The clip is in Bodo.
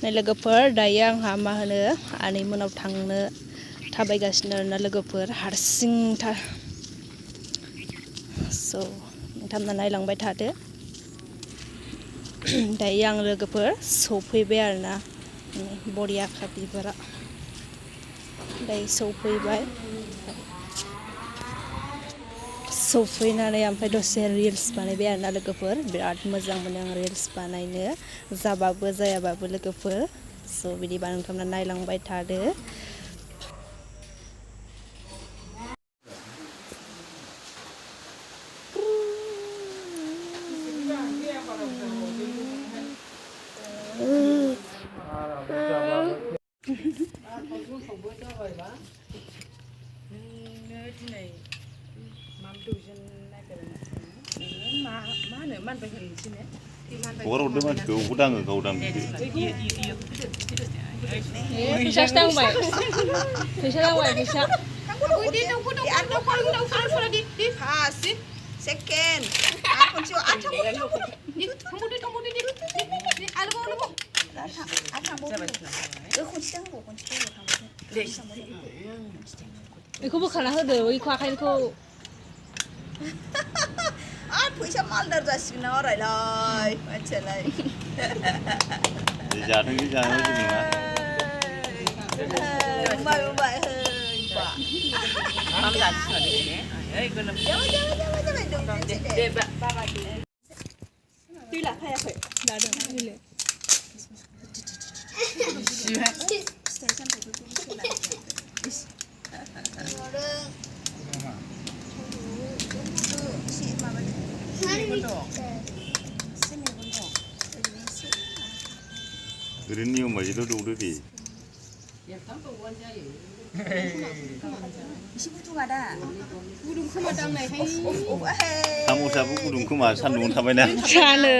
नै लोगोफोर दायो आंहा मा होनो आनै मोनाव थांनो थाबायगासिनो आरोना लोगोफोर हारसिंथार स' नोंथांमोना नायलांबाय थादो दायो आं लोगोफोर सफैबाय आरोना बरियाखा बिबारा दायो सफैनानै ओमफ्राय दसे रिल्स बानायबाय आरोना लोगोफोर बिराद मोजां मोनो आं रिल्स बानायनो जाबाबो जायाबाबो लोगोफोर स' बिदिबा नोंथांमोना नायलांबाय थादो हरदो मानसिखौ उदाङो गावदां फैसा नांबाय फैसा Second. बेखौ बोखाना होदो बैखौ आखाइखौ फैसा मालदार जासिगोन ना अरायलाय मानसियालाय जाथों जानो जोंना बुंबाय दै लाखायाखै लादों होले फिथाइ ओरैनो नियम बायदिल' दौदो दे एसे गुदुङा दा गुदुं खोमा दांनायहाय साम'साबो गुदुं खोमा सान्दुङाव थाबायना जानो